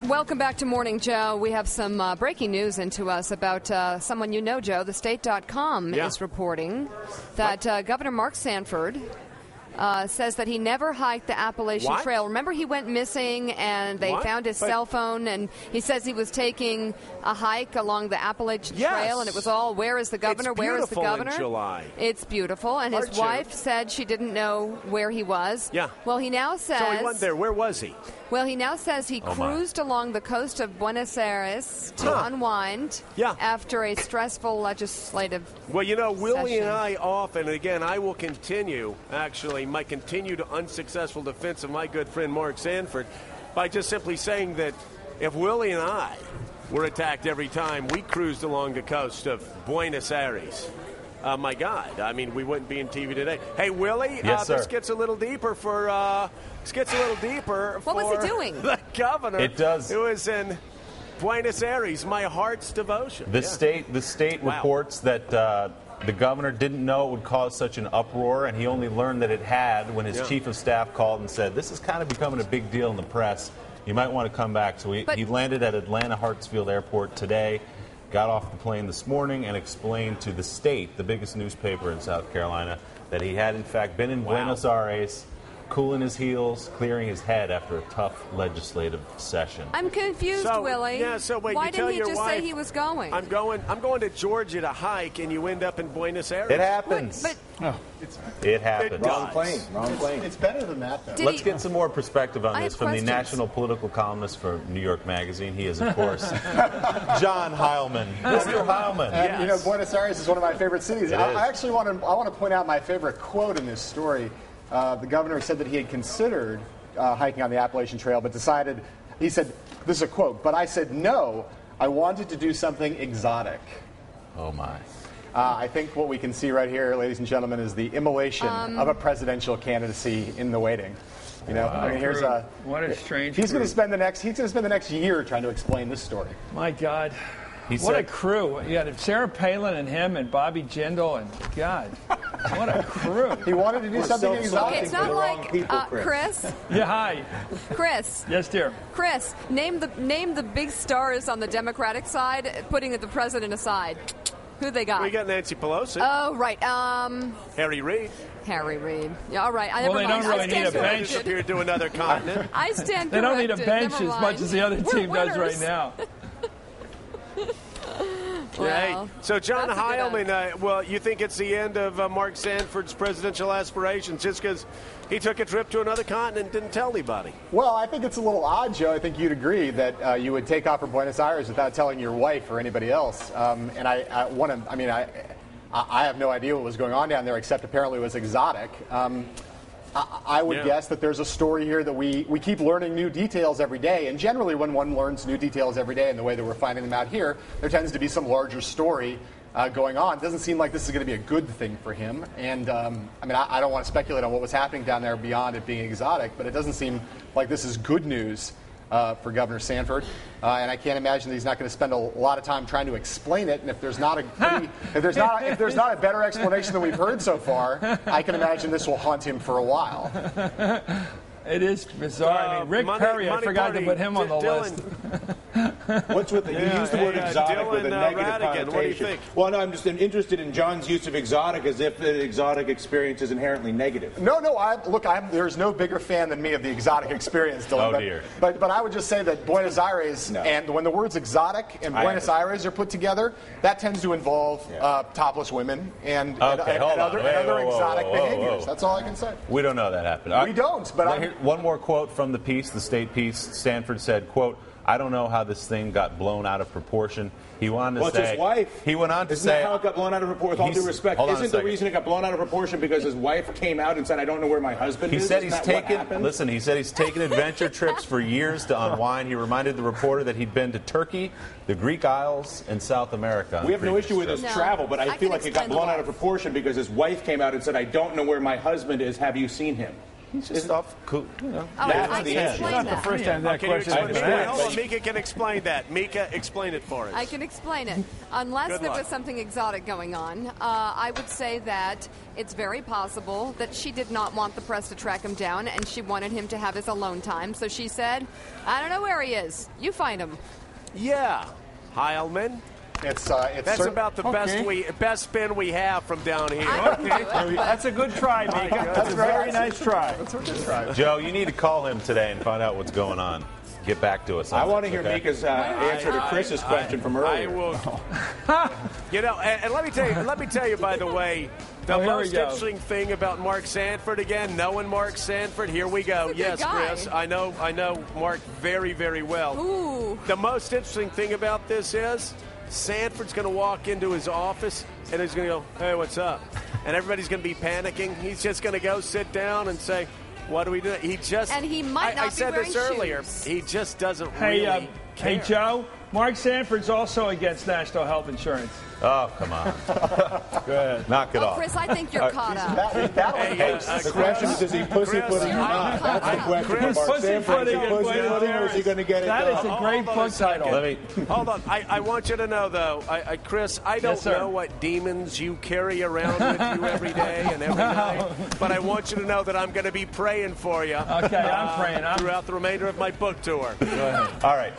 Welcome back to Morning Joe. We have some breaking news into us about someone you know, Joe. TheState.com is reporting that Governor Mark Sanford says that he never hiked the Appalachian Trail. Remember, he went missing, and they found his cell phone, and he says he was taking a hike along the Appalachian Trail, and it was all, where is the governor? Where is the governor? In July. It's beautiful, and his wife said she didn't know where he was. Yeah. Well, he now says... So he went there. Where was he? Well, he now says he cruised along the coast of Buenos Aires to unwind after a stressful legislative Well, you know, Willie session. and I often, and again, I will continue, actually, my continued unsuccessful defense of my good friend Mark Sanford by just simply saying that if Willie and I were attacked every time we cruised along the coast of Buenos Aires, my God, I mean, we wouldn't be in TV today. Hey, Willie, this gets a little deeper for... What was he doing? The governor. It does. Who is in Buenos Aires, my heart's devotion. The state reports that the governor didn't know it would cause such an uproar, and he only learned that it had when his chief of staff called and said, this is kind of becoming a big deal in the press. You might want to come back. So he landed at Atlanta Hartsfield Airport today, got off the plane this morning, and explained to the State, the biggest newspaper in South Carolina, that he had, in fact, been in Buenos Aires, cooling his heels, clearing his head after a tough legislative session. I'm confused, Willie. Yeah, so wait, why you tell didn't he your just wife, say he was going? I'm going to Georgia to hike, and you end up in Buenos Aires. It happens. It happens. Wrong plane. It's better than that, though. Let's get some more perspective on this from the national political columnist for New York Magazine. He is, of course, John Heilman. Mr. Heilman. And, you know, Buenos Aires is one of my favorite cities. I actually want to point out my favorite quote in this story. The governor said that he had considered hiking on the Appalachian Trail, but decided, he said, this is a quote, but I said no, I wanted to do something exotic. Oh, my. I think what we can see right here, ladies and gentlemen, is the immolation of a presidential candidacy in the waiting. You know, I mean, here's a... What a strange He's going to spend the next year trying to explain this story. My God. What a crew. You had Sarah Palin and him and Bobby Jindal, and God, what a crew. He wanted to do something exotic. Okay, it's not like Chris. Yeah, hi. Chris. Yes, dear. Chris, name the big stars on the Democratic side, putting the president aside. Who they got? We got Nancy Pelosi. Oh, right. Harry Reid. Harry Reid. Yeah, all right. Well, they don't really need a bench. Disappeared to another continent. I stand corrected. They don't need a bench Never as much as the other team does right now. Well, so, John Heilman, you think it's the end of Mark Sanford's presidential aspirations just because he took a trip to another continent and didn't tell anybody? Well, I think it's a little odd, Joe. I think you'd agree that you would take off for Buenos Aires without telling your wife or anybody else. And I have no idea what was going on down there, except apparently it was exotic. I would guess that there's a story here that we keep learning new details every day. And generally, when one learns new details every day in the way that we're finding them out here, there tends to be some larger story going on. It doesn't seem like this is going to be a good thing for him. And, I don't want to speculate on what was happening down there beyond it being exotic, but it doesn't seem like this is good news for Governor Sanford. And I can't imagine that he's not going to spend a lot of time trying to explain it. And if there's not a better explanation than we've heard so far, I can imagine this will haunt him for a while. It is bizarre. Rick Perry, I forgot to put him on the list. What's with the, you used the word exotic with a negative connotation. What do you think? Well, no, I'm just interested in John's use of exotic as if the exotic experience is inherently negative. No, there's no bigger fan than me of the exotic experience, Dylan. Oh, dear. But I would just say that Buenos Aires, and when the words exotic and Buenos Aires are put together, that tends to involve topless women and other exotic behaviors. That's all I can say. We don't know that happened. We don't, but one more quote from the piece, the state piece. Sanford said, quote, I don't know how this thing got blown out of proportion. He wanted to say... his wife? He went on to Isn't say... that how it got blown out of proportion? With all due respect, isn't the reason it got blown out of proportion because his wife came out and said, I don't know where my husband is? He said he's taken adventure trips for years to unwind. He reminded the reporter that he'd been to Turkey, the Greek Isles, and South America. We have no issue with his travel, but I feel like it got blown out of proportion because his wife came out and said, I don't know where my husband is. Have you seen him? He's just off. Cool, I can explain Not that. the first time that question has been asked. Hold on, Mika can explain that. Mika, explain it for us. I can explain it. Unless there was something exotic going on, I would say that it's very possible that she did not want the press to track him down, and she wanted him to have his alone time. So she said, I don't know where he is. You find him. Yeah. Heilman. It's That's about the best spin we have from down here. That's a good try, Mika. That's a very nice try. That's a good try. Joe, you need to call him today and find out what's going on. Get back to us. I want to hear Mika's answer to Chris's question from earlier. I will. And let me tell you. By the way, the most interesting thing about Mark Sanford, again, knowing Mark Sanford, here we go. Yes, Chris, I know Mark very, very well. Ooh. The most interesting thing about this is Sanford's going to walk into his office and he's going to go, hey, what's up? And everybody's going to be panicking. He's just going to go sit down and say, what do we do? And he might not I said this earlier. Shoes. He just doesn't really care. Hey, Joe, Mark Sanford's also against national health insurance. Oh, come on. Good. Knock it off. Chris, I think you're caught up. The question is he pussyfooting or not? That's the question for Mark Sanford. Is he pussyfooting or is he going to get it done? That is a great book title. Hold on. I want you to know, though, Chris, I don't know what demons you carry around with you every day and every night, but I want you to know that I'm going to be praying for you. Okay, I'm praying. Throughout the remainder of my book tour. All right.